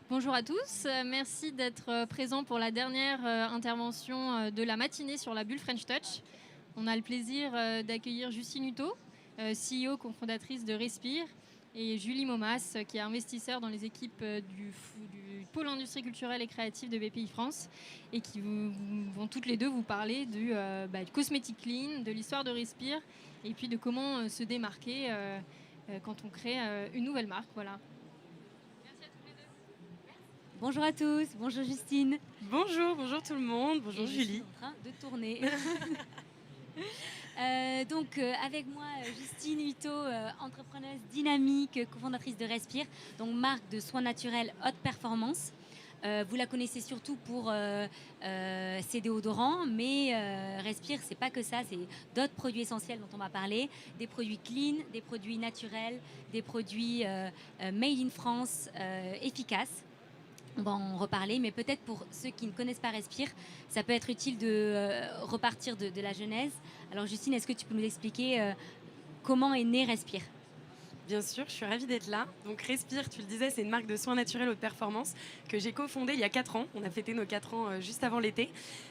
Bonjour à tous, merci d'être présents pour la dernière intervention de la matinée sur la bulle French Touch. On a le plaisir d'accueillir Justine Hutto, CEO, cofondatrice de Respire, et Julie Momas, qui est investisseur dans les équipes du pôle industrie culturelle et créative de BPI France, et qui vont toutes les deux vous parler du cosmétique clean, de l'histoire de Respire, et puis de comment se démarquer quand on crée une nouvelle marque. Voilà. Bonjour à tous, bonjour Justine. Bonjour tout le monde, bonjour Et je suis Julie. en train de tourner. Avec moi, Justine Hutto, entrepreneuse dynamique, cofondatrice de Respire, donc marque de soins naturels haute performance. Vous la connaissez surtout pour ses déodorants, mais Respire, c'est pas que ça, c'est d'autres produits essentiels dont on va parler, des produits clean, des produits naturels, des produits made in France, efficaces. On va en reparler, mais peut-être pour ceux qui ne connaissent pas Respire, ça peut être utile de repartir de la genèse. Alors Justine, est-ce que tu peux nous expliquer comment est né Respire? Bien sûr, je suis ravie d'être là. Donc Respire, tu le disais, c'est une marque de soins naturels haute performance que j'ai cofondée il y a 4 ans. On a fêté nos 4 ans juste avant l'été.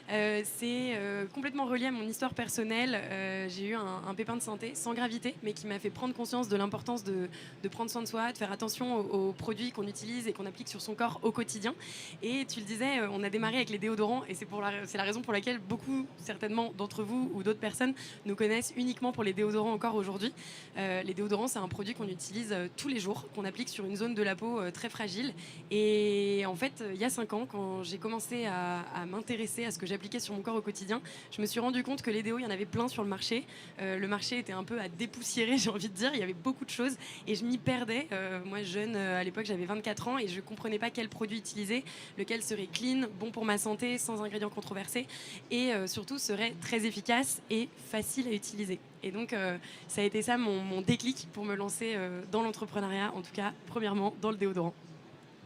C'est complètement relié à mon histoire personnelle. J'ai eu un pépin de santé sans gravité, mais qui m'a fait prendre conscience de l'importance de prendre soin de soi, de faire attention aux produits qu'on utilise et qu'on applique sur son corps au quotidien. Et tu le disais, on a démarré avec les déodorants et c'est la raison pour laquelle beaucoup, certainement d'entre vous ou d'autres personnes, nous connaissent uniquement pour les déodorants encore aujourd'hui. Les déodorants, c'est un produit qu'on utilise tous les jours, qu'on applique sur une zone de la peau très fragile. Et en fait, il y a 5 ans, quand j'ai commencé à m'intéresser à ce que j'appliquais sur mon corps au quotidien, je me suis rendu compte que les déos, il y en avait plein sur le marché. Le marché était un peu à dépoussiérer, j'ai envie de dire. Il y avait beaucoup de choses et je m'y perdais. Moi, jeune, à l'époque, j'avais 24 ans et je comprenais pas quel produit utiliser, lequel serait clean, bon pour ma santé, sans ingrédients controversés et surtout serait très efficace et facile à utiliser. Et donc, ça a été ça mon déclic pour me lancer dans l'entrepreneuriat, en tout cas, premièrement, dans le déodorant.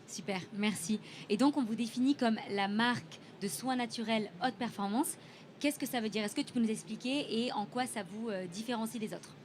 Super, merci. Et donc on vous définit comme la marque de soins naturels haute performance. Qu'est-ce que ça veut dire? Est-ce que tu peux nous expliquer et en quoi ça vous différencie des autres?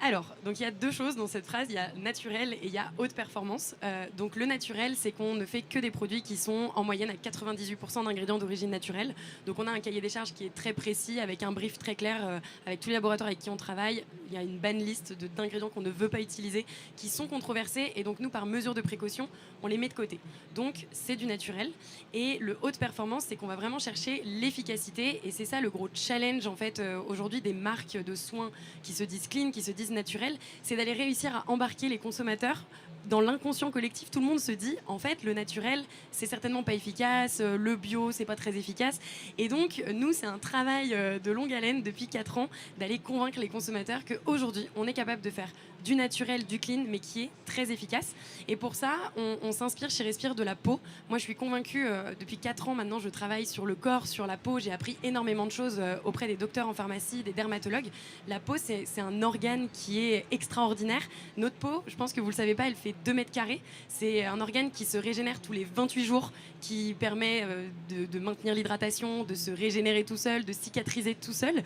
Alors, donc il y a deux choses dans cette phrase, il y a naturel et il y a haute performance. Donc le naturel, c'est qu'on ne fait que des produits qui sont en moyenne à 98% d'ingrédients d'origine naturelle. Donc on a un cahier des charges qui est très précis, avec un brief très clair, avec tous les laboratoires avec qui on travaille. Il y a une ban liste d'ingrédients qu'on ne veut pas utiliser, qui sont controversés, et donc nous, par mesure de précaution, on les met de côté. Donc c'est du naturel. Et le haute performance, c'est qu'on va vraiment chercher l'efficacité, et c'est ça le gros challenge en fait aujourd'hui des marques de soins qui se disent clean, qui se disent naturel, c'est d'aller réussir à embarquer les consommateurs dans l'inconscient collectif. Tout le monde se dit, en fait, le naturel, c'est certainement pas efficace, le bio, c'est pas très efficace. Et donc, nous, c'est un travail de longue haleine depuis 4 ans d'aller convaincre les consommateurs qu'aujourd'hui, on est capable de faire du naturel, du clean, mais qui est très efficace. Et pour ça, on s'inspire chez Respire de la peau. Moi, je suis convaincue, depuis 4 ans maintenant, je travaille sur le corps, sur la peau. J'ai appris énormément de choses auprès des docteurs en pharmacie, des dermatologues. La peau, c'est un organe qui est extraordinaire. Notre peau, je pense que vous ne le savez pas, elle fait 2 mètres carrés. C'est un organe qui se régénère tous les 28 jours, qui permet de maintenir l'hydratation, de se régénérer tout seul, de cicatriser tout seul.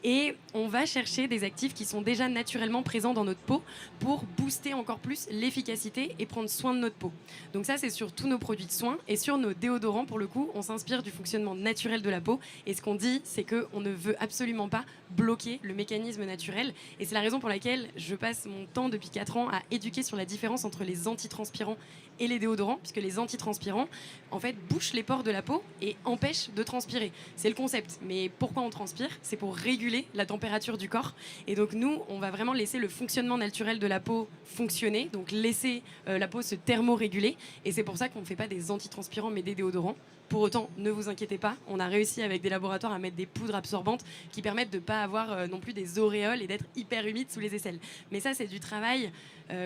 Et on va chercher des actifs qui sont déjà naturellement présents dans notre peau pour booster encore plus l'efficacité et prendre soin de notre peau. Donc ça, c'est sur tous nos produits de soins. Et sur nos déodorants, pour le coup, on s'inspire du fonctionnement naturel de la peau. Et ce qu'on dit, c'est qu'on ne veut absolument pas bloquer le mécanisme naturel. Et c'est la raison pour laquelle je passe mon temps depuis 4 ans à éduquer sur la différence entre les antitranspirants et les déodorants, puisque les antitranspirants, en fait, bouchent les pores de la peau et empêchent de transpirer. C'est le concept. Mais pourquoi on transpire? C'est pour réguler la température du corps. Et donc nous, on va vraiment laisser le fonctionnement naturel de la peau fonctionner, donc laisser la peau se thermoréguler. Et c'est pour ça qu'on ne fait pas des antitranspirants, mais des déodorants. Pour autant, ne vous inquiétez pas, on a réussi avec des laboratoires à mettre des poudres absorbantes qui permettent de ne pas avoir non plus des auréoles et d'être hyper humide sous les aisselles. Mais ça, c'est du travail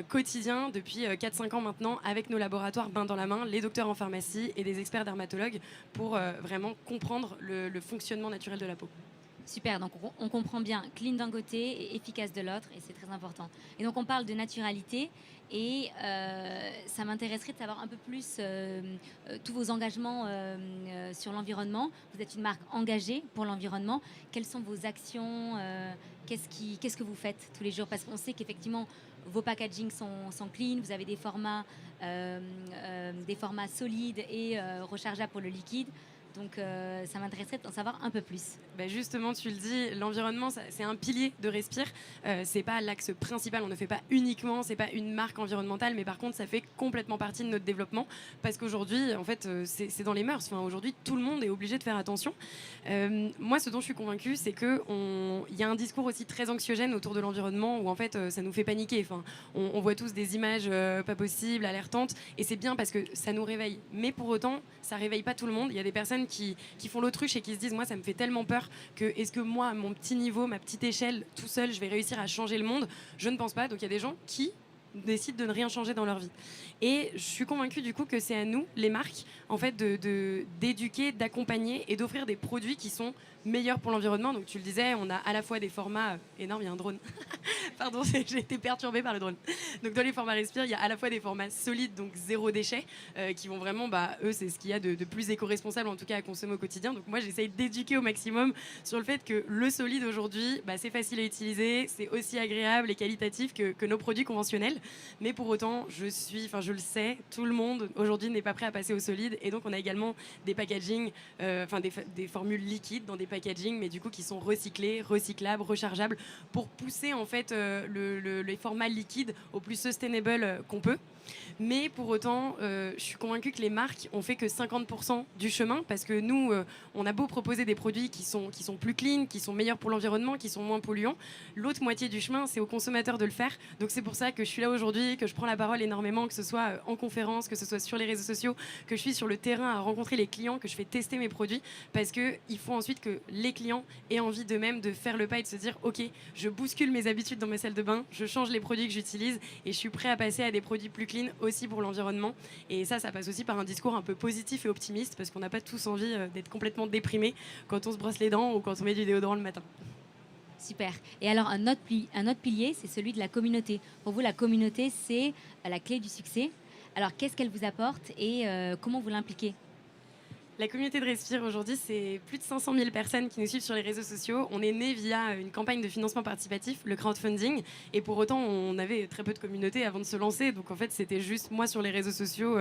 quotidien depuis 4-5 ans maintenant avec nos laboratoires main dans la main, les docteurs en pharmacie et des experts dermatologues pour vraiment comprendre le fonctionnement naturel de la peau. Super, donc on comprend bien clean d'un côté et efficace de l'autre, et c'est très important. Et donc on parle de naturalité, et ça m'intéresserait de savoir un peu plus tous vos engagements sur l'environnement. Vous êtes une marque engagée pour l'environnement. Quelles sont vos actions? Qu'est-ce que vous faites tous les jours? Parce qu'on sait qu'effectivement, vos packagings sont clean, vous avez des formats solides et rechargeables pour le liquide. Donc ça m'intéresserait d'en savoir un peu plus. Bah justement, tu le dis, l'environnement, c'est un pilier de Respire. C'est pas l'axe principal, on ne fait pas uniquement, c'est pas une marque environnementale, mais par contre, ça fait complètement partie de notre développement parce qu'aujourd'hui, en fait, c'est dans les mœurs. Enfin, aujourd'hui, tout le monde est obligé de faire attention. Moi, ce dont je suis convaincue, c'est qu'il y a un discours aussi très anxiogène autour de l'environnement où en fait, ça nous fait paniquer. Enfin, on voit tous des images pas possibles, alertantes, et c'est bien parce que ça nous réveille. Mais pour autant, ça réveille pas tout le monde. Il y a des personnes qui font l'autruche et qui se disent moi ça me fait tellement peur que est-ce que moi à mon petit niveau, ma petite échelle, tout seul je vais réussir à changer le monde? Je ne pense pas. Donc il y a des gens qui décident de ne rien changer dans leur vie. Et je suis convaincue du coup que c'est à nous, les marques, en fait, d'éduquer, d'accompagner et d'offrir des produits qui sont meilleurs pour l'environnement. Donc tu le disais, on a à la fois des formats énormes, il y a un drone. Pardon, j'ai été perturbée par le drone. Donc dans les formats Respire, il y a à la fois des formats solides, donc zéro déchet, qui vont vraiment, eux, c'est ce qu'il y a de plus éco-responsable, en tout cas à consommer au quotidien. Donc moi, j'essaye d'éduquer au maximum sur le fait que le solide aujourd'hui, c'est facile à utiliser, c'est aussi agréable et qualitatif que nos produits conventionnels. Mais pour autant, je le sais, tout le monde aujourd'hui n'est pas prêt à passer au solide. Et donc on a également des packaging, des formules liquides dans des packaging, mais du coup qui sont recyclés, recyclables, rechargeables, pour pousser en fait les formats liquides au plus sustainable qu'on peut. Mais pour autant, je suis convaincue que les marques ont fait que 50% du chemin, parce que nous, on a beau proposer des produits qui sont plus clean, qui sont meilleurs pour l'environnement, qui sont moins polluants, l'autre moitié du chemin, c'est aux consommateurs de le faire. Donc c'est pour ça que je suis là aujourd'hui, que je prends la parole énormément, que ce soit en conférence, que ce soit sur les réseaux sociaux, que je suis sur le terrain à rencontrer les clients, que je fais tester mes produits, parce qu'il faut ensuite que les clients aient envie d'eux-mêmes de faire le pas et de se dire ok, je bouscule mes habitudes dans mes salles de bain, je change les produits que j'utilise et je suis prêt à passer à des produits plus clean aussi pour l'environnement. Et ça passe aussi par un discours un peu positif et optimiste, parce qu'on n'a pas tous envie d'être complètement déprimé quand on se brosse les dents ou quand on met du déodorant le matin. Super. Et alors un autre pilier, c'est celui de la communauté. Pour vous, la communauté, c'est la clé du succès. Alors qu'est-ce qu'elle vous apporte et comment vous l'impliquez ? La communauté de Respire aujourd'hui, c'est plus de 500 000 personnes qui nous suivent sur les réseaux sociaux. On est né via une campagne de financement participatif, le crowdfunding, et pour autant on avait très peu de communauté avant de se lancer. Donc en fait c'était juste moi sur les réseaux sociaux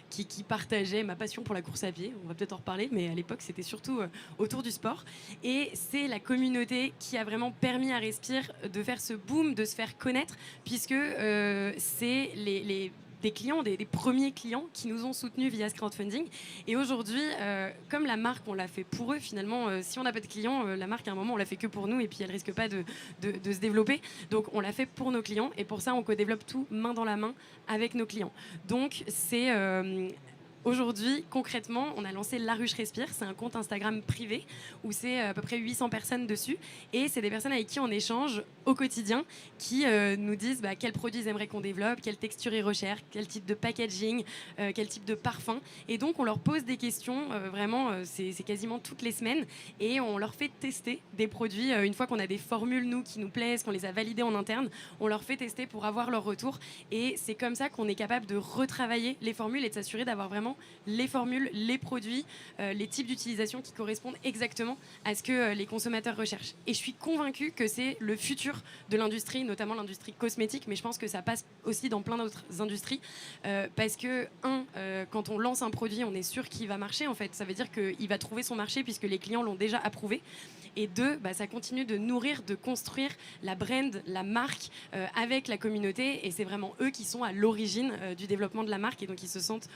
qui partageais ma passion pour la course à pied. On va peut-être en reparler, mais à l'époque c'était surtout autour du sport. Et c'est la communauté qui a vraiment permis à Respire de faire ce boom, de se faire connaître, puisque c'est des clients, des premiers clients qui nous ont soutenus via ce crowdfunding. Et aujourd'hui, comme la marque, on l'a fait pour eux, finalement, si on n'a pas de clients, la marque, à un moment, on l'a fait que pour nous et puis elle risque pas de se développer. Donc, on l'a fait pour nos clients et pour ça, on co-développe tout main dans la main avec nos clients. Donc, c'est... Aujourd'hui, concrètement, on a lancé La Ruche Respire. C'est un compte Instagram privé où c'est à peu près 800 personnes dessus. Et c'est des personnes avec qui on échange au quotidien, qui nous disent quels produits ils aimeraient qu'on développe, quelle texture ils recherchent, quel type de packaging, quel type de parfum. Et donc, on leur pose des questions, vraiment, c'est quasiment toutes les semaines. Et on leur fait tester des produits. Une fois qu'on a des formules, nous, qui nous plaisent, qu'on les a validées en interne, on leur fait tester pour avoir leur retour. Et c'est comme ça qu'on est capable de retravailler les formules et de s'assurer d'avoir vraiment les formules, les produits, les types d'utilisation qui correspondent exactement à ce que les consommateurs recherchent. Et je suis convaincue que c'est le futur de l'industrie, notamment l'industrie cosmétique, mais je pense que ça passe aussi dans plein d'autres industries, parce que, quand on lance un produit, on est sûr qu'il va marcher, en fait. Ça veut dire qu'il va trouver son marché puisque les clients l'ont déjà approuvé. Et deux, ça continue de nourrir, de construire la brand, la marque avec la communauté. Et c'est vraiment eux qui sont à l'origine du développement de la marque. Et donc, ils se sentent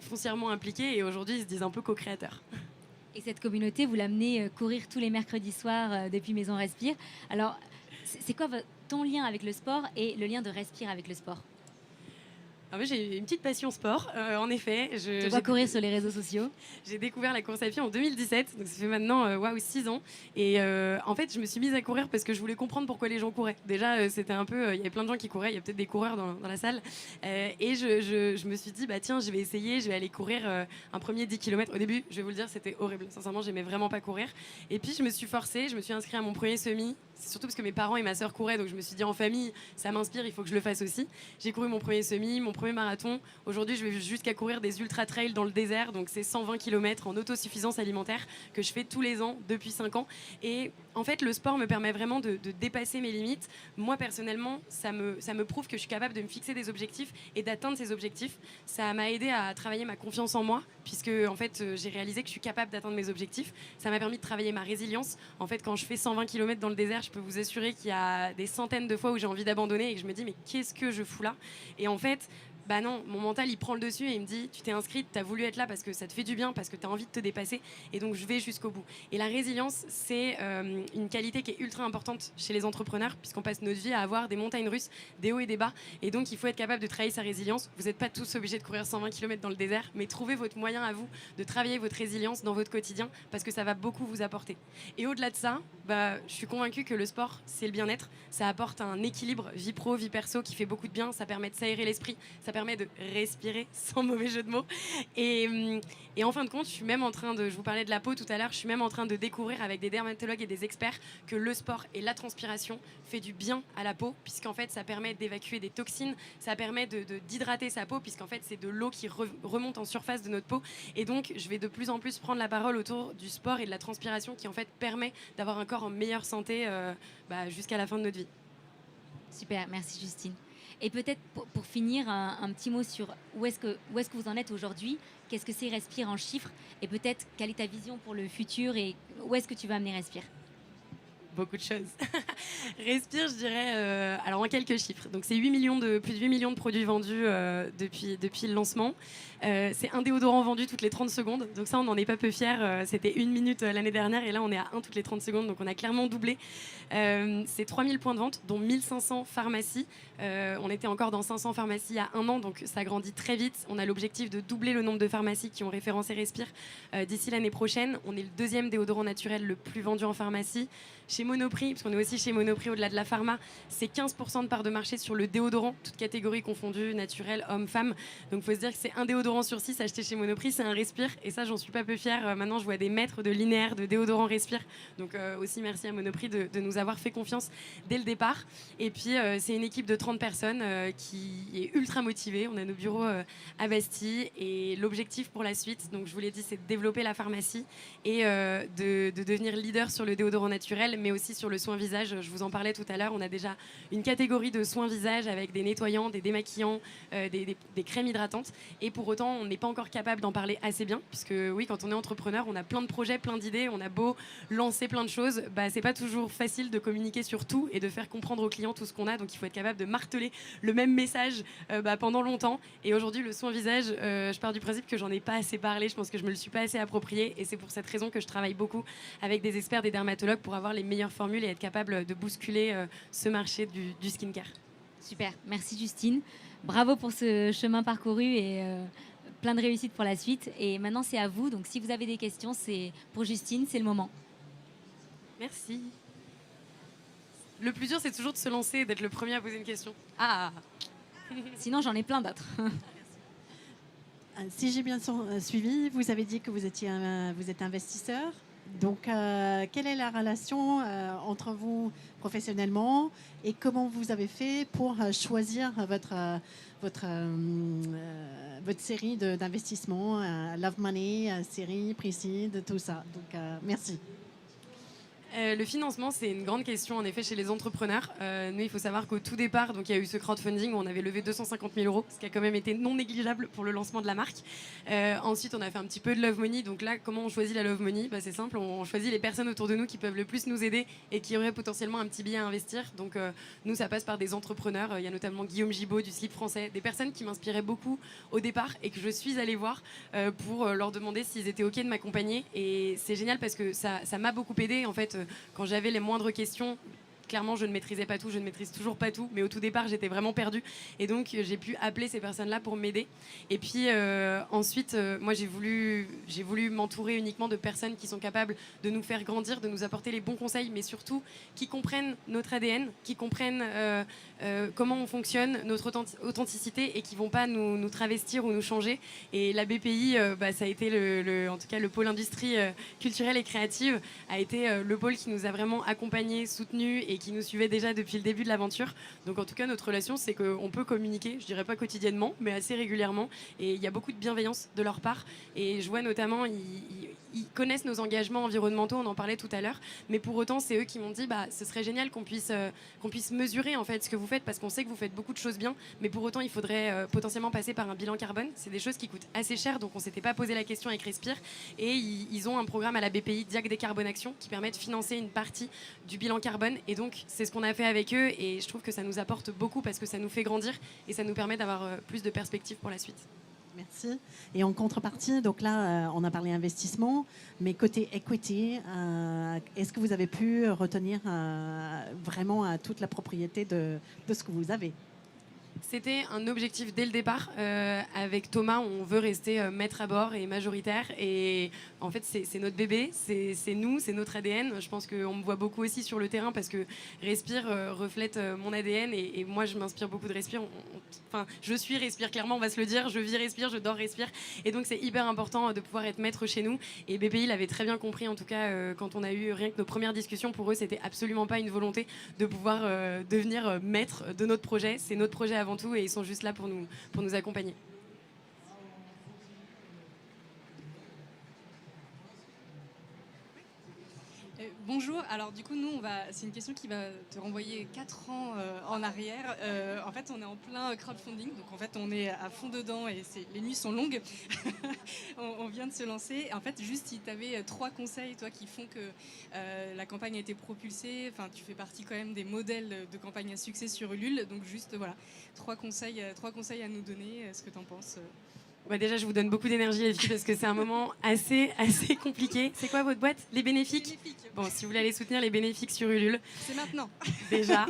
foncièrement impliqués. Et aujourd'hui, ils se disent un peu co-créateurs. Et cette communauté, vous l'amenez courir tous les mercredis soirs depuis Maison Respire. Alors, c'est quoi ton lien avec le sport et le lien de Respire avec le sport ? J'ai une petite passion sport, en effet. Tu vois courir sur les réseaux sociaux. J'ai découvert la course à pied en 2017, donc ça fait maintenant 6 ans. Et en fait, je me suis mise à courir parce que je voulais comprendre pourquoi les gens couraient. Déjà, c'était un peu... Il y avait plein de gens qui couraient, il y a peut-être des coureurs dans la salle. Et je me suis dit, tiens, je vais essayer, je vais aller courir un premier 10 km. Au début, je vais vous le dire, c'était horrible. Sincèrement, j'aimais vraiment pas courir. Et puis, je me suis forcée, je me suis inscrite à mon premier semi. c'est surtout parce que mes parents et ma sœur couraient, donc je me suis dit en famille, ça m'inspire, il faut que je le fasse aussi. J'ai couru mon premier semi, mon premier marathon. Aujourd'hui, je vais jusqu'à courir des ultra-trails dans le désert, donc c'est 120 km en autosuffisance alimentaire que je fais tous les ans depuis 5 ans. Et en fait, le sport me permet vraiment de dépasser mes limites. Moi, personnellement, ça me prouve que je suis capable de me fixer des objectifs et d'atteindre ces objectifs. Ça m'a aidé à travailler ma confiance en moi, puisque en fait, j'ai réalisé que je suis capable d'atteindre mes objectifs. Ça m'a permis de travailler ma résilience. En fait, quand je fais 120 km dans le désert, je peux vous assurer qu'il y a des centaines de fois où j'ai envie d'abandonner et que je me dis mais qu'est-ce que je fous là? Et en fait, bah non, mon mental il prend le dessus et il me dit tu t'es inscrite, tu as voulu être là parce que ça te fait du bien, parce que tu as envie de te dépasser et donc je vais jusqu'au bout. Et la résilience, c'est une qualité qui est ultra importante chez les entrepreneurs puisqu'on passe notre vie à avoir des montagnes russes, des hauts et des bas et donc il faut être capable de travailler sa résilience. Vous n'êtes pas tous obligés de courir 120 km dans le désert, mais trouvez votre moyen à vous de travailler votre résilience dans votre quotidien parce que ça va beaucoup vous apporter. Et au-delà de ça, bah, je suis convaincue que le sport, c'est le bien-être. Ça apporte un équilibre vie pro, vie perso qui fait beaucoup de bien. Ça permet de s'aérer l'esprit. Ça permet de respirer, sans mauvais jeu de mots. Et en fin de compte, je suis même en train de... Je vous parlais de la peau tout à l'heure. Je suis même en train de découvrir avec des dermatologues et des experts que le sport et la transpiration fait du bien à la peau puisqu'en fait, ça permet d'évacuer des toxines. Ça permet d'hydrater sa peau puisqu'en fait, c'est de l'eau qui remonte en surface de notre peau. Et donc, je vais de plus en plus prendre la parole autour du sport et de la transpiration qui en fait permet d'avoir un corps en meilleure santé jusqu'à la fin de notre vie. Super, merci Justine. Et peut-être pour finir, un petit mot sur où est-ce que vous en êtes aujourd'hui, qu'est-ce que c'est Respire en chiffres, et peut-être quelle est ta vision pour le futur et où est-ce que tu vas amener Respire? Beaucoup de choses. Respire, je dirais, alors en quelques chiffres. Donc c'est plus de 8 millions de produits vendus depuis le lancement. C'est un déodorant vendu toutes les 30 secondes. Donc ça, on n'en est pas peu fiers. C'était 1 minute l'année dernière et là, on est à 1 toutes les 30 secondes. Donc on a clairement doublé. C'est 3000 points de vente, dont 1500 pharmacies. On était encore dans 500 pharmacies il y a 1 an, donc ça grandit très vite. On a l'objectif de doubler le nombre de pharmacies qui ont référencé Respire d'ici l'année prochaine. On est le 2e déodorant naturel le plus vendu en pharmacie. Chez Monoprix, parce qu'on est aussi chez Monoprix au-delà de la pharma, c'est 15% de part de marché sur le déodorant, toutes catégories confondues, naturel, homme, femme. Donc il faut se dire que c'est un déodorant sur 6 acheté chez Monoprix, c'est un Respire. Et ça, j'en suis pas peu fière. Maintenant, je vois des maîtres de linéaire, de déodorant Respire. Donc aussi merci à Monoprix de nous avoir fait confiance dès le départ. Et puis c'est une équipe de 30 personnes qui est ultra motivée. On a nos bureaux à Bastille et l'objectif pour la suite, donc je vous l'ai dit, c'est de développer la pharmacie et de devenir leader sur le déodorant naturel, mais aussi sur le soin visage. Je vous en parlais tout à l'heure, on a déjà une catégorie de soins visage avec des nettoyants, des démaquillants, des crèmes hydratantes. Et pour autant, on n'est pas encore capable d'en parler assez bien, puisque oui, quand on est entrepreneur, on a plein de projets, plein d'idées, on a beau lancer plein de choses, c'est pas toujours facile de communiquer sur tout et de faire comprendre aux clients tout ce qu'on a. Donc il faut être capable de marteler le même message pendant longtemps. Et aujourd'hui, le soin visage, je pars du principe que j'en ai pas assez parlé, je pense que je me le suis pas assez approprié. Et c'est pour cette raison que je travaille beaucoup avec des experts, des dermatologues, pour avoir les meilleures formules et être capable de bousculer ce marché du skincare. Super, merci Justine. Bravo pour ce chemin parcouru et plein de réussite pour la suite. Et maintenant, c'est à vous. Donc si vous avez des questions, c'est pour Justine, c'est le moment. Merci. Le plus dur, c'est toujours de se lancer et d'être le premier à poser une question. Sinon, j'en ai plein d'autres. Si j'ai bien suivi, vous avez dit que vous êtes investisseur. Donc, quelle est la relation entre vous professionnellement et comment vous avez fait pour choisir votre série d'investissements, Love Money, série, Précide, tout ça. Donc, merci. Le financement, c'est une grande question en effet chez les entrepreneurs. Nous, il faut savoir qu'au tout départ, donc il y a eu ce crowdfunding où on avait levé 250 000 €, ce qui a quand même été non négligeable pour le lancement de la marque. Ensuite, on a fait un petit peu de Love Money. Donc là, comment on choisit la Love Money? C'est simple, on choisit les personnes autour de nous qui peuvent le plus nous aider et qui auraient potentiellement un petit billet à investir. Donc nous, ça passe par des entrepreneurs. Il y a notamment Guillaume Gibaud du Slip Français, des personnes qui m'inspiraient beaucoup au départ et que je suis allée voir pour leur demander s'ils étaient OK de m'accompagner. Et c'est génial parce que ça m'a beaucoup aidé en fait. Quand j'avais les moindres questions, clairement, je ne maîtrisais pas tout, je ne maîtrise toujours pas tout, mais au tout départ, j'étais vraiment perdue. Et donc, j'ai pu appeler ces personnes-là pour m'aider. Et puis, ensuite, moi, j'ai voulu m'entourer uniquement de personnes qui sont capables de nous faire grandir, de nous apporter les bons conseils, mais surtout qui comprennent notre ADN, qui comprennent comment on fonctionne, notre authenticité et qui ne vont pas nous travestir ou nous changer. Et la BPI, ça a été en tout cas, le pôle industrie culturelle et créative a été le pôle qui nous a vraiment accompagnés, soutenus et qui nous suivaient déjà depuis le début de l'aventure. Donc en tout cas, notre relation, c'est qu'on peut communiquer, je dirais pas quotidiennement, mais assez régulièrement. Et il y a beaucoup de bienveillance de leur part. Et je vois notamment, ils connaissent nos engagements environnementaux, on en parlait tout à l'heure. Mais pour autant, c'est eux qui m'ont dit, ce serait génial qu'on puisse mesurer en fait ce que vous faites, parce qu'on sait que vous faites beaucoup de choses bien. Mais pour autant, il faudrait potentiellement passer par un bilan carbone. C'est des choses qui coûtent assez cher, donc on s'était pas posé la question avec Respire. Et ils ont un programme à la BPI, Diag Décarbonation, qui permet de financer une partie du bilan carbone. Et donc, c'est ce qu'on a fait avec eux. Et je trouve que ça nous apporte beaucoup parce que ça nous fait grandir et ça nous permet d'avoir plus de perspectives pour la suite. Merci. Et en contrepartie, donc là, on a parlé investissement, mais côté equity, est-ce que vous avez pu retenir vraiment toute la propriété de ce que vous avez ? C'était un objectif dès le départ. Avec Thomas, on veut rester maître à bord et majoritaire. Et en fait, c'est notre bébé, c'est nous, c'est notre ADN. Je pense qu'on me voit beaucoup aussi sur le terrain parce que Respire reflète mon ADN. Et moi, je m'inspire beaucoup de Respire. Enfin, je suis Respire, clairement, on va se le dire. Je vis Respire, je dors Respire. Et donc, c'est hyper important de pouvoir être maître chez nous. Et BPI l'avait très bien compris, en tout cas, quand on a eu rien que nos premières discussions. Pour eux, c'était absolument pas une volonté de pouvoir devenir maître de notre projet. C'est notre projet avant tout et ils sont juste là pour nous accompagner. Bonjour, alors du coup nous c'est une question qui va te renvoyer 4 ans en arrière. En fait on est en plein crowdfunding, donc en fait on est à fond dedans et les nuits sont longues. on vient de se lancer. En fait juste si tu avais 3 conseils toi qui font que la campagne a été propulsée, enfin tu fais partie quand même des modèles de campagne à succès sur Ulule, donc juste voilà 3 conseils à nous donner, ce que tu en penses. Déjà, je vous donne beaucoup d'énergie, les filles, parce que c'est un moment assez compliqué. C'est quoi votre boîte ? Les Bénéfiques ? Bon, si vous voulez aller soutenir les Bénéfiques sur Ulule. C'est maintenant. Déjà.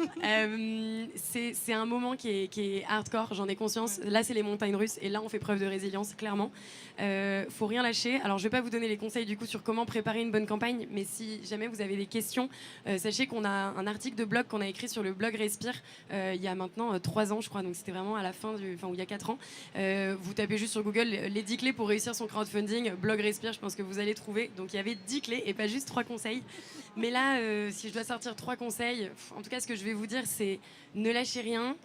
C'est un moment qui est hardcore, j'en ai conscience. Là, c'est les montagnes russes, et là, on fait preuve de résilience, clairement. Faut rien lâcher. Alors, je vais pas vous donner les conseils, du coup, sur comment préparer une bonne campagne, mais si jamais vous avez des questions, sachez qu'on a un article de blog qu'on a écrit sur le blog Respire il y a maintenant 3 ans, je crois. Donc, c'était vraiment à la fin, il y a 4 ans. Vous tapez juste sur Google les 10 clés pour réussir son crowdfunding, blog Respire, je pense que vous allez trouver. Donc il y avait 10 clés et pas juste 3 conseils. Mais là, si je dois sortir 3 conseils, en tout cas ce que je vais vous dire, c'est ne lâchez rien,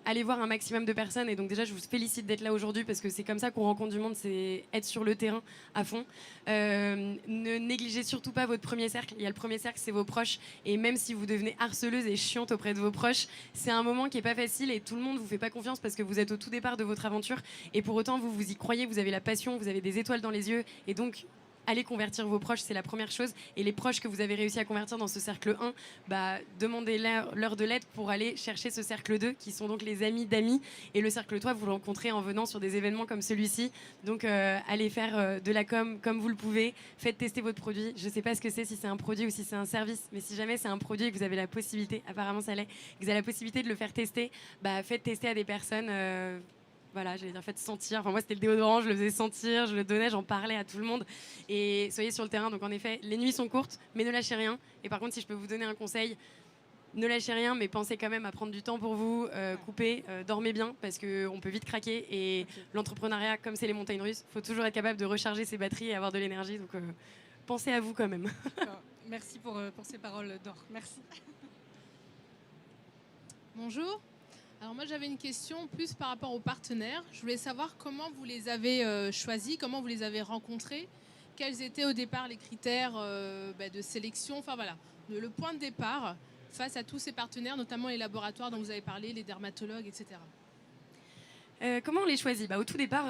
allez voir un maximum de personnes. Et donc déjà, je vous félicite d'être là aujourd'hui parce que c'est comme ça qu'on rencontre du monde, c'est être sur le terrain à fond. Ne négligez surtout pas votre premier cercle. Il y a le premier cercle, c'est vos proches. Et même si vous devenez harceleuse et chiante auprès de vos proches, c'est un moment qui est pas facile et tout le monde vous fait pas confiance parce que vous êtes au tout départ de votre aventure. Et pour autant, vous y croyez, vous avez la passion, vous avez des étoiles dans les yeux. Et donc, allez convertir vos proches, c'est la première chose. Et les proches que vous avez réussi à convertir dans ce cercle 1, demandez-leur de l'aide pour aller chercher ce cercle 2, qui sont donc les amis d'amis. Et le cercle 3, vous le rencontrez en venant sur des événements comme celui-ci. Donc, allez faire de la com comme vous le pouvez. Faites tester votre produit. Je ne sais pas ce que c'est, si c'est un produit ou si c'est un service. Mais si jamais c'est un produit et que vous avez la possibilité, apparemment ça l'est, que vous avez la possibilité de le faire tester, faites tester à des personnes... Voilà, j'allais dire faites sentir. Enfin, moi, c'était le déodorant, je le faisais sentir, je le donnais, j'en parlais à tout le monde. Et soyez sur le terrain. Donc, en effet, les nuits sont courtes, mais ne lâchez rien. Et par contre, si je peux vous donner un conseil, ne lâchez rien, mais pensez quand même à prendre du temps pour vous, coupez, dormez bien, parce qu'on peut vite craquer. Et l'entrepreneuriat, comme c'est les montagnes russes, il faut toujours être capable de recharger ses batteries et avoir de l'énergie. Donc, pensez à vous quand même. Merci pour ces paroles d'or. Merci. Bonjour. Alors moi j'avais une question plus par rapport aux partenaires. Je voulais savoir comment vous les avez choisis, comment vous les avez rencontrés, quels étaient au départ les critères de sélection, enfin voilà, le point de départ face à tous ces partenaires, notamment les laboratoires dont vous avez parlé, les dermatologues, etc. Comment on les choisit ? Au tout départ,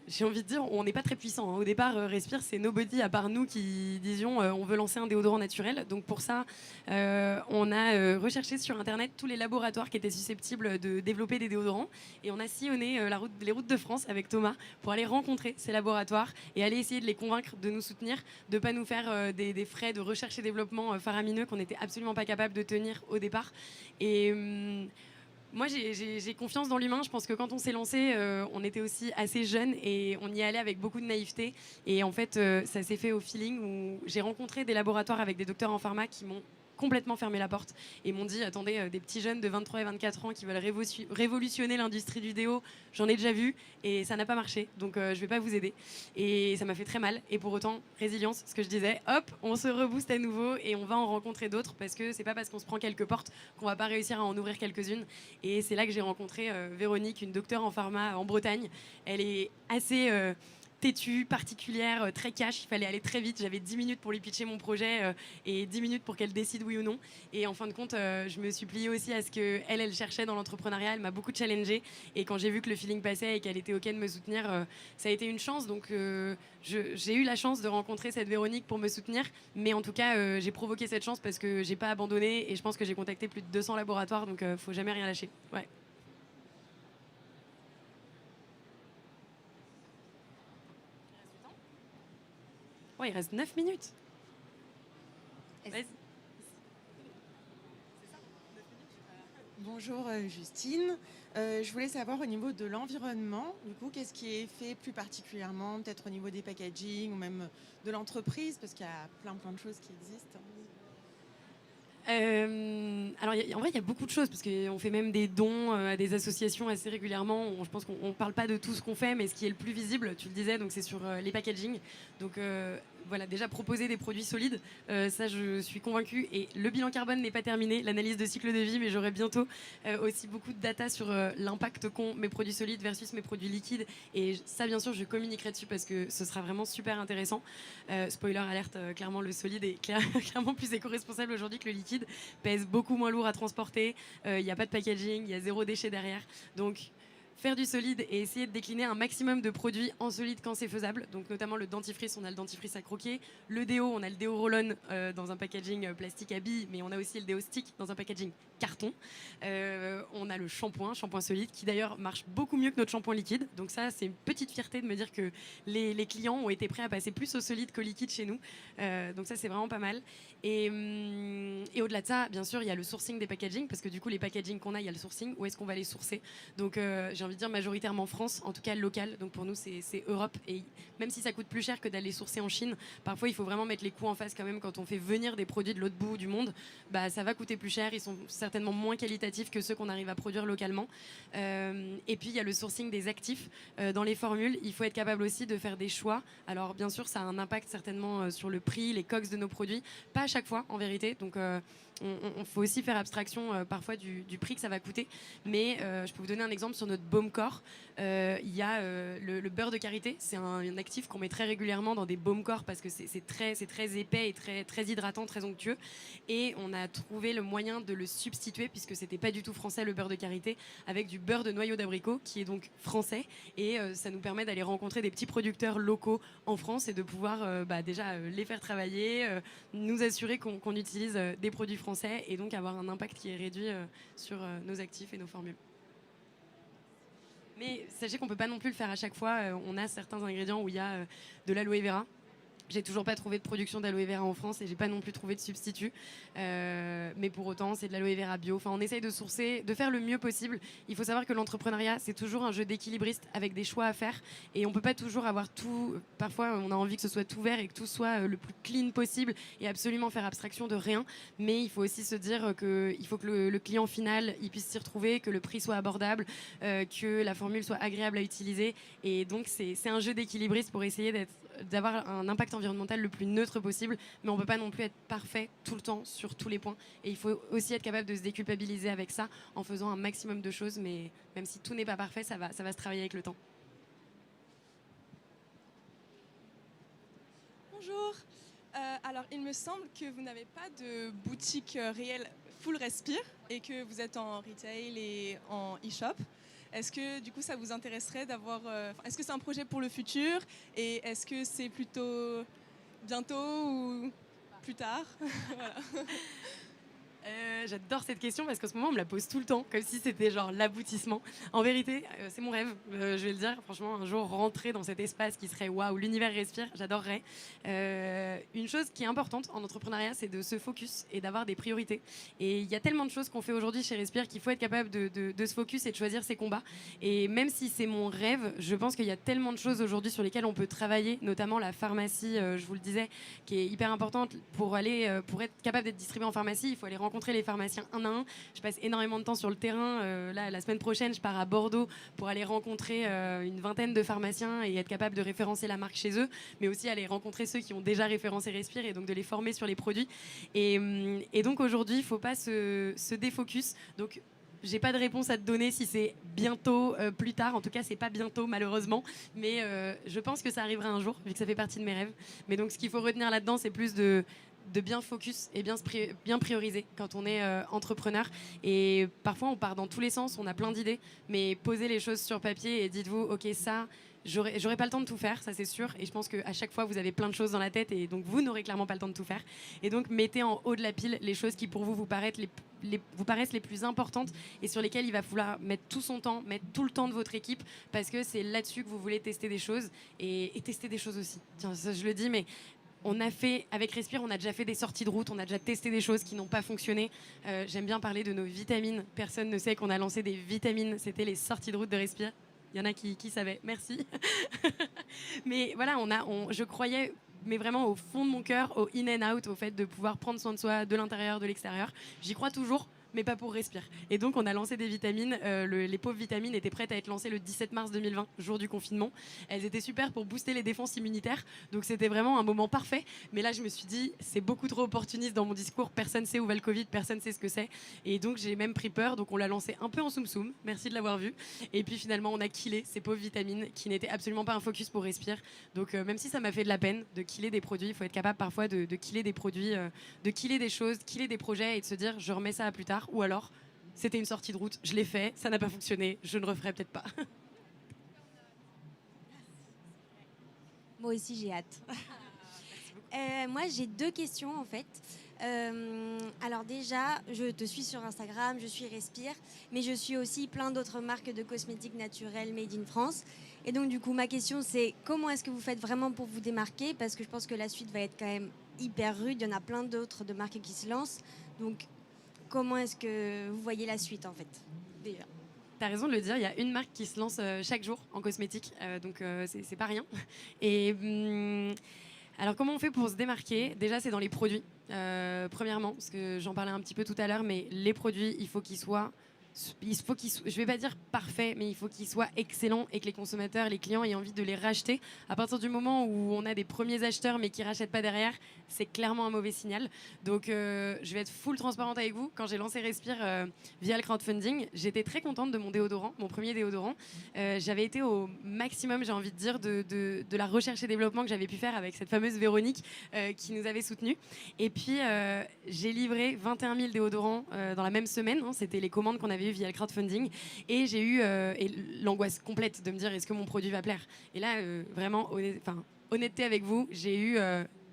j'ai envie de dire, on n'est pas très puissant. Au départ, Respire, c'est nobody à part nous qui disions on veut lancer un déodorant naturel. Donc pour ça, on a recherché sur Internet tous les laboratoires qui étaient susceptibles de développer des déodorants. Et on a sillonné les routes de France avec Thomas pour aller rencontrer ces laboratoires et aller essayer de les convaincre de nous soutenir, de ne pas nous faire des frais de recherche et développement faramineux qu'on n'était absolument pas capable de tenir au départ. Et... moi, j'ai confiance dans l'humain. Je pense que quand on s'est lancé, on était aussi assez jeunes et on y allait avec beaucoup de naïveté. Et en fait, ça s'est fait au feeling où j'ai rencontré des laboratoires avec des docteurs en pharma qui m'ont complètement fermé la porte et m'ont dit attendez, des petits jeunes de 23 et 24 ans qui veulent révolutionner l'industrie du déo, j'en ai déjà vu et ça n'a pas marché, donc je vais pas vous aider. Et ça m'a fait très mal. Et pour autant, résilience, ce que je disais, hop, on se rebooste à nouveau et on va en rencontrer d'autres, parce que c'est pas parce qu'on se prend quelques portes qu'on va pas réussir à en ouvrir quelques-unes. Et c'est là que j'ai rencontré Véronique, une docteure en pharma en Bretagne. Elle est assez têtue, particulière, très cash. Il fallait aller très vite. J'avais 10 minutes pour lui pitcher mon projet et 10 minutes pour qu'elle décide oui ou non. Et en fin de compte, je me suis pliée aussi à ce qu'elle, elle cherchait dans l'entrepreneuriat. Elle m'a beaucoup challengée. Et quand j'ai vu que le feeling passait et qu'elle était OK de me soutenir, ça a été une chance. Donc j'ai eu la chance de rencontrer cette Véronique pour me soutenir. Mais en tout cas, j'ai provoqué cette chance parce que j'ai pas abandonné. Et je pense que j'ai contacté plus de 200 laboratoires. Donc faut jamais rien lâcher. Ouais. Ouais, il reste 9 minutes. Vas-y. Bonjour Justine. Je voulais savoir au niveau de l'environnement, du coup, qu'est-ce qui est fait plus particulièrement, peut-être au niveau des packaging ou même de l'entreprise, parce qu'il y a plein de choses qui existent. Alors, en vrai, il y a beaucoup de choses, parce qu'on fait même des dons à des associations assez régulièrement. Je pense qu'on ne parle pas de tout ce qu'on fait, mais ce qui est le plus visible, tu le disais, donc c'est sur les packaging. Donc, voilà, déjà proposer des produits solides, ça je suis convaincue. Et le bilan carbone n'est pas terminé, l'analyse de cycle de vie, mais j'aurai bientôt aussi beaucoup de data sur l'impact qu'ont mes produits solides versus mes produits liquides. Et ça, bien sûr, je communiquerai dessus parce que ce sera vraiment super intéressant. Spoiler alerte, clairement, le solide est clairement plus éco-responsable aujourd'hui que le liquide, pèse beaucoup moins lourd à transporter, il n'y a pas de packaging, il y a 0 déchet derrière. Donc, faire du solide et essayer de décliner un maximum de produits en solide quand c'est faisable. Donc notamment le dentifrice, on a le dentifrice à croquer. Le déo, on a le déo roll-on dans un packaging plastique à billes, mais on a aussi le déo stick dans un packaging carton. On a le shampoing solide, qui d'ailleurs marche beaucoup mieux que notre shampoing liquide. Donc ça, c'est une petite fierté de me dire que les clients ont été prêts à passer plus au solide qu'au liquide chez nous. Donc ça, c'est vraiment pas mal. Et au-delà de ça, bien sûr, il y a le sourcing des packaging, parce que du coup, les packaging qu'on a, il y a le sourcing. Où est-ce qu'on va les sourcer? Donc j'ai envie de dire majoritairement France, en tout cas local. Donc pour nous, c'est Europe. Et même si ça coûte plus cher que d'aller sourcer en Chine, parfois il faut vraiment mettre les coûts en face quand même. Quand on fait venir des produits de l'autre bout du monde, bah, ça va coûter plus cher. Ils sont certainement moins qualitatifs que ceux qu'on arrive à produire localement. Et puis il y a le sourcing des actifs dans les formules. Il faut être capable aussi de faire des choix. Alors bien sûr, ça a un impact certainement sur le prix, les COGS de nos produits. Pas à chaque fois, en vérité. Donc on faut aussi faire abstraction parfois du prix que ça va coûter. Mais je peux vous donner un exemple sur notre baume corps. Il y a le beurre de karité. C'est un actif qu'on met très régulièrement dans des baumes corps parce que c'est très épais et très hydratant, très onctueux. Et on a trouvé le moyen de le substituer, puisque c'était pas du tout français le beurre de karité, avec du beurre de noyau d'abricot qui est donc français. Et ça nous permet d'aller rencontrer des petits producteurs locaux en France et de pouvoir déjà les faire travailler, nous assurer qu'on utilise des produits français et donc avoir un impact qui est réduit sur nos actifs et nos formules. Mais sachez qu'on ne peut pas non plus le faire à chaque fois. On a certains ingrédients où il y a de l'aloe vera. J'ai toujours pas trouvé de production d'aloe vera en France et j'ai pas non plus trouvé de substitut. Mais pour autant, c'est de l'aloe vera bio. Enfin, on essaye de sourcer, de faire le mieux possible. Il faut savoir que l'entrepreneuriat, c'est toujours un jeu d'équilibriste avec des choix à faire. Et on peut pas toujours avoir tout. Parfois, on a envie que ce soit tout vert et que tout soit le plus clean possible et absolument faire abstraction de rien. Mais il faut aussi se dire qu'il faut que le client final il puisse s'y retrouver, que le prix soit abordable, que la formule soit agréable à utiliser. Et donc, c'est un jeu d'équilibriste pour essayer d'avoir un impact environnemental le plus neutre possible, mais on ne peut pas non plus être parfait tout le temps sur tous les points. Et il faut aussi être capable de se déculpabiliser avec ça en faisant un maximum de choses, mais même si tout n'est pas parfait, ça va se travailler avec le temps. Bonjour. Alors, il me semble que vous n'avez pas de boutique réelle full Respire et que vous êtes en retail et en e-shop. Est-ce que du coup ça vous intéresserait d'avoir... est-ce que c'est un projet pour le futur et est-ce que c'est plutôt bientôt ou plus tard? Voilà. J'adore cette question parce qu'en ce moment on me la pose tout le temps comme si c'était genre l'aboutissement. En vérité, c'est mon rêve, je vais le dire. Franchement, un jour rentrer dans cet espace qui serait waouh, l'univers respire, j'adorerais. Une chose qui est importante en entrepreneuriat, c'est de se focus et d'avoir des priorités. Et il y a tellement de choses qu'on fait aujourd'hui chez Respire qu'il faut être capable de se focus et de choisir ses combats. Et même si c'est mon rêve, je pense qu'il y a tellement de choses aujourd'hui sur lesquelles on peut travailler, notamment la pharmacie, je vous le disais, qui est hyper importante pour être capable d'être distribué en pharmacie. Il faut aller rencontrer les pharmaciens un à un. Je passe énormément de temps sur le terrain. Là, la semaine prochaine, je pars à Bordeaux pour aller rencontrer une vingtaine de pharmaciens et être capable de référencer la marque chez eux, mais aussi aller rencontrer ceux qui ont déjà référencé Respire et donc de les former sur les produits. Et donc aujourd'hui, il ne faut pas se défocus. Donc, j'ai pas de réponse à te donner si c'est bientôt, plus tard. En tout cas, c'est pas bientôt, malheureusement. Mais je pense que ça arrivera un jour, vu que ça fait partie de mes rêves. Mais donc, ce qu'il faut retenir là-dedans, c'est plus de bien focus et bien prioriser quand on est entrepreneur. Et parfois, on part dans tous les sens, on a plein d'idées, mais posez les choses sur papier et dites-vous, OK, ça, j'aurai pas le temps de tout faire, ça c'est sûr. Et je pense qu'à chaque fois, vous avez plein de choses dans la tête et donc vous n'aurez clairement pas le temps de tout faire. Et donc, mettez en haut de la pile les choses qui, pour vous paraissent les plus importantes et sur lesquelles il va falloir mettre tout son temps, mettre tout le temps de votre équipe, parce que c'est là-dessus que vous voulez tester des choses et tester des choses aussi. Tiens, ça, je le dis, mais avec Respire, on a déjà fait des sorties de route, on a déjà testé des choses qui n'ont pas fonctionné. J'aime bien parler de nos vitamines. Personne ne sait qu'on a lancé des vitamines. C'était les sorties de route de Respire. Il y en a qui savaient. Merci. Mais voilà, je croyais, mais vraiment au fond de mon cœur, au in and out, au fait de pouvoir prendre soin de soi de l'intérieur, de l'extérieur. J'y crois toujours, mais pas pour Respire. Et donc, on a lancé des vitamines. Les pauvres vitamines étaient prêtes à être lancées le 17 mars 2020, jour du confinement. Elles étaient super pour booster les défenses immunitaires. Donc, c'était vraiment un moment parfait. Mais là, je me suis dit, c'est beaucoup trop opportuniste dans mon discours. Personne ne sait où va le Covid, personne ne sait ce que c'est. Et donc, j'ai même pris peur. Donc, on l'a lancé un peu en soum-soum. Merci de l'avoir vu. Et puis, finalement, on a killé ces pauvres vitamines qui n'étaient absolument pas un focus pour Respire. Donc, même si ça m'a fait de la peine de killer des produits, il faut être capable parfois de killer des produits, de killer des choses, killer des projets et de se dire, je remets ça à plus tard. Ou alors, c'était une sortie de route, je l'ai fait, ça n'a pas fonctionné, je ne referai peut-être pas. Moi aussi, j'ai hâte. Moi, j'ai 2 questions en fait. Alors déjà, je te suis sur Instagram, je suis Respire, mais je suis aussi plein d'autres marques de cosmétiques naturels made in France. Et donc du coup, ma question c'est comment est-ce que vous faites vraiment pour vous démarquer? Parce que je pense que la suite va être quand même hyper rude, il y en a plein d'autres de marques qui se lancent. Donc comment est-ce que vous voyez la suite en fait déjà? T'as raison de le dire, il y a une marque qui se lance chaque jour en cosmétique, donc c'est pas rien. Et alors comment on fait pour se démarquer? Déjà c'est dans les produits, premièrement, parce que j'en parlais un petit peu tout à l'heure, mais les produits, il faut qu'ils soient, je vais pas dire parfait, mais il faut qu'ils soient excellents et que les consommateurs, les clients aient envie de les racheter. À partir du moment où on a des premiers acheteurs mais qui rachètent pas derrière, c'est clairement un mauvais signal. Donc je vais être full transparente avec vous. Quand j'ai lancé Respire via le crowdfunding, j'étais très contente de mon déodorant, mon premier déodorant. J'avais été au maximum, j'ai envie de dire, de la recherche et développement que j'avais pu faire avec cette fameuse Véronique qui nous avait soutenus. Et puis j'ai livré 21 000 déodorants dans la même semaine. Hein, c'était les commandes qu'on avait eues via le crowdfunding. Et j'ai eu l'angoisse complète de me dire est-ce que mon produit va plaire. Et là, vraiment, honnêteté avec vous, j'ai eu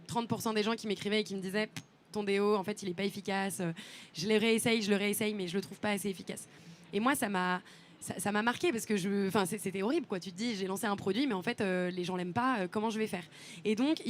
30% des gens qui m'écrivaient et qui me disaient ton déo, en fait, il n'est pas efficace. Je le réessaye, mais je le trouve pas assez efficace. Et moi, ça m'a marqué parce que c'était horrible, quoi. Tu te dis, j'ai lancé un produit, mais en fait, les gens l'aiment pas. Comment je vais faire? Et donc,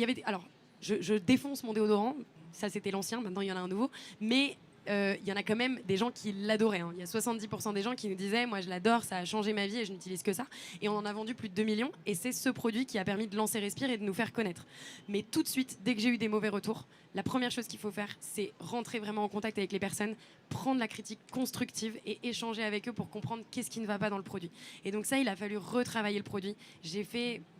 je défonce mon déodorant. Ça, c'était l'ancien. Maintenant, il y en a un nouveau. Mais il y en a quand même des gens qui l'adoraient. Hein. Il y a 70% des gens qui nous disaient moi je l'adore, ça a changé ma vie et je n'utilise que ça. Et on en a vendu plus de 2 millions et c'est ce produit qui a permis de lancer Respire et de nous faire connaître. Mais tout de suite, dès que j'ai eu des mauvais retours, la première chose qu'il faut faire, c'est rentrer vraiment en contact avec les personnes, prendre la critique constructive et échanger avec eux pour comprendre qu'est-ce qui ne va pas dans le produit. Et donc ça, il a fallu retravailler le produit.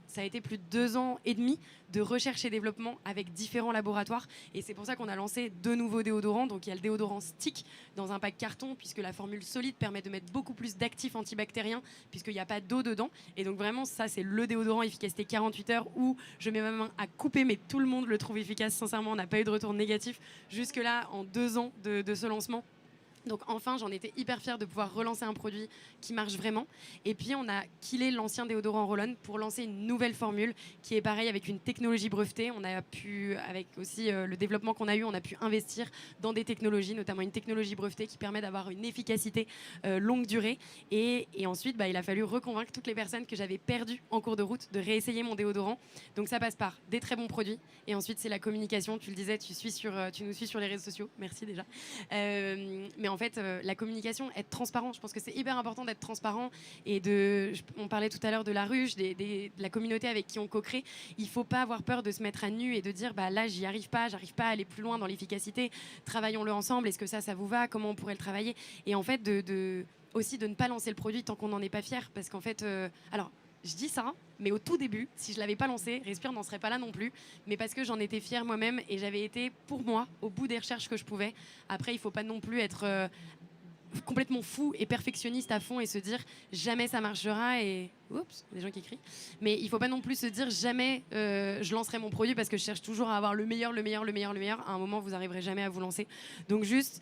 Ça a été plus de 2 ans et demi de recherche et développement avec différents laboratoires. Et c'est pour ça qu'on a lancé 2 nouveaux déodorants. Donc il y a le déodorant stick dans un pack carton, puisque la formule solide permet de mettre beaucoup plus d'actifs antibactériens, puisqu'il n'y a pas d'eau dedans. Et donc vraiment, ça, c'est le déodorant efficacité 48 heures où je mets ma main à couper, mais tout le monde le trouve efficace. Sincèrement, on n'a pas eu de retour négatif jusque-là en 2 ans de ce lancement. Donc enfin, j'en étais hyper fière de pouvoir relancer un produit qui marche vraiment. Et puis on a killé l'ancien déodorant Roll-On pour lancer une nouvelle formule qui est pareil avec une technologie brevetée. On a pu, avec aussi le développement qu'on a eu, on a pu investir dans des technologies, notamment une technologie brevetée qui permet d'avoir une efficacité longue durée. Et ensuite, il a fallu reconvaincre toutes les personnes que j'avais perdues en cours de route de réessayer mon déodorant. Donc ça passe par des très bons produits. Et ensuite, c'est la communication. Tu le disais, tu nous suis sur les réseaux sociaux. Merci déjà. Mais en fait, la communication, être transparent, je pense que c'est hyper important d'être transparent et on parlait tout à l'heure de la ruche, de la communauté avec qui on co-crée. Il ne faut pas avoir peur de se mettre à nu et de dire là, j'arrive pas à aller plus loin dans l'efficacité. Travaillons-le ensemble. Est-ce que ça vous va? Comment on pourrait le travailler? Et en fait, aussi de ne pas lancer le produit tant qu'on n'en est pas fier. Parce qu'en fait, alors, je dis ça, mais au tout début, si je ne l'avais pas lancé, Respire n'en serait pas là non plus. Mais parce que j'en étais fière moi-même et j'avais été, pour moi, au bout des recherches que je pouvais. Après, il ne faut pas non plus être complètement fou et perfectionniste à fond et se dire jamais ça marchera et... Oups, des gens qui crient. Mais il ne faut pas non plus se dire jamais je lancerai mon produit parce que je cherche toujours à avoir le meilleur. À un moment, vous n'arriverez jamais à vous lancer. Donc juste,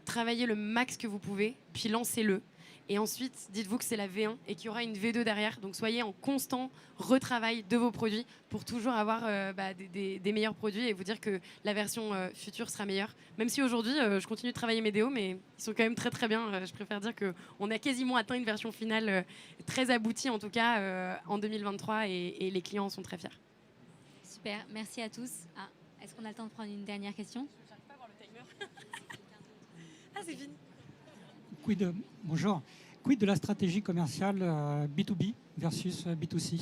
travaillez le max que vous pouvez, puis lancez-le. Et ensuite, dites-vous que c'est la V1 et qu'il y aura une V2 derrière. Donc soyez en constant retravail de vos produits pour toujours avoir des meilleurs produits et vous dire que la version future sera meilleure. Même si aujourd'hui, je continue de travailler mes déos, mais ils sont quand même très très bien. Je préfère dire qu'on a quasiment atteint une version finale très aboutie, en tout cas en 2023, et les clients en sont très fiers. Super, merci à tous. Est-ce qu'on a le temps de prendre une dernière question? J'arrive pas à voir le timer. Ah, c'est fini. Bonjour. Quid de la stratégie commerciale B2B versus B2C?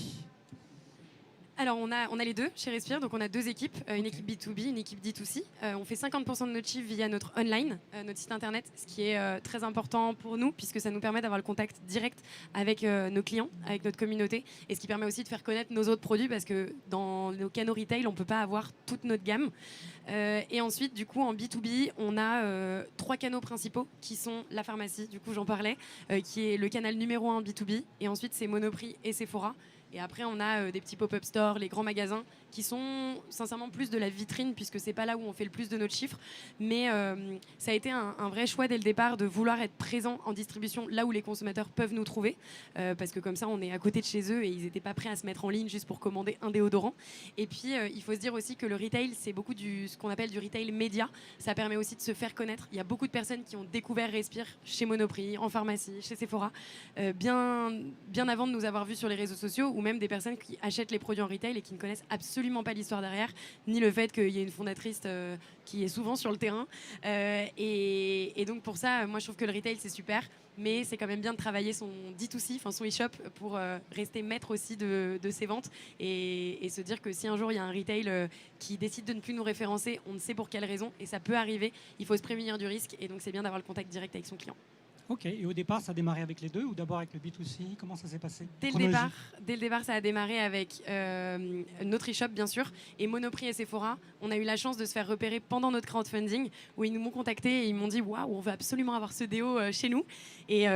Alors, on a les deux chez Respire. Donc, on a deux équipes, une équipe B2B, une équipe D2C. On fait 50% de notre chiffre via notre online, notre site internet, ce qui est très important pour nous, puisque ça nous permet d'avoir le contact direct avec nos clients, avec notre communauté, et ce qui permet aussi de faire connaître nos autres produits, parce que dans nos canaux retail, on ne peut pas avoir toute notre gamme. Et ensuite, du coup, en B2B, on a 3 canaux principaux, qui sont la pharmacie, du coup, j'en parlais, qui est le canal numéro 1 B2B, et ensuite, c'est Monoprix et Sephora. Et après, on a des petits pop-up stores, les grands magasins, qui sont sincèrement plus de la vitrine, puisque c'est pas là où on fait le plus de notre chiffre. Mais ça a été un vrai choix dès le départ de vouloir être présent en distribution là où les consommateurs peuvent nous trouver, parce que comme ça, on est à côté de chez eux et ils n'étaient pas prêts à se mettre en ligne juste pour commander un déodorant. Et puis, il faut se dire aussi que le retail, c'est beaucoup ce qu'on appelle du retail média. Ça permet aussi de se faire connaître. Il y a beaucoup de personnes qui ont découvert Respire chez Monoprix, en pharmacie, chez Sephora, bien avant de nous avoir vus sur les réseaux sociaux, ou même des personnes qui achètent les produits en retail et qui ne connaissent absolument pas l'histoire derrière, ni le fait qu'il y ait une fondatrice qui est souvent sur le terrain. Et donc pour ça, moi je trouve que le retail c'est super, mais c'est quand même bien de travailler son D2C, enfin son e-shop, pour rester maître aussi de ses ventes et se dire que si un jour il y a un retail qui décide de ne plus nous référencer, on ne sait pour quelle raison, et ça peut arriver, il faut se prémunir du risque, et donc c'est bien d'avoir le contact direct avec son client. Ok, et au départ, ça a démarré avec les deux ou d'abord avec le B2C? Comment ça s'est passé? Dès le départ, ça a démarré avec notre e-shop, bien sûr, et Monoprix et Sephora. On a eu la chance de se faire repérer pendant notre crowdfunding, où ils nous m'ont contacté et ils m'ont dit « Waouh, on veut absolument avoir ce déo chez nous ». Et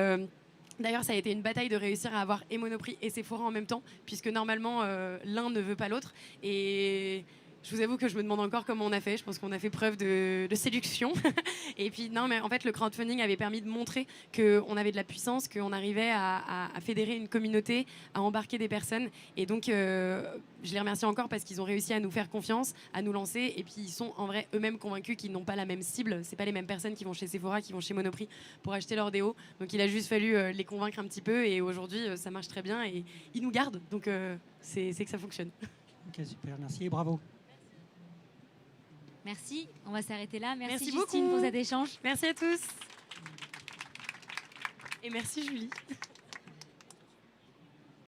d'ailleurs, ça a été une bataille de réussir à avoir et Monoprix et Sephora en même temps, puisque normalement, l'un ne veut pas l'autre. Et... je vous avoue que je me demande encore comment on a fait. Je pense qu'on a fait preuve de séduction. Et puis, non, mais en fait, le crowdfunding avait permis de montrer qu'on avait de la puissance, qu'on arrivait à fédérer une communauté, à embarquer des personnes. Et donc, je les remercie encore parce qu'ils ont réussi à nous faire confiance, à nous lancer. Et puis, ils sont en vrai eux-mêmes convaincus qu'ils n'ont pas la même cible. C'est pas les mêmes personnes qui vont chez Sephora, qui vont chez Monoprix pour acheter leur déo. Donc, il a juste fallu les convaincre un petit peu. Et aujourd'hui, ça marche très bien. Et ils nous gardent. Donc, c'est que ça fonctionne. Ok, super. Merci et bravo. Merci, on va s'arrêter là. Merci Merci Justine beaucoup pour cet échange. Merci à tous. Et merci Julie.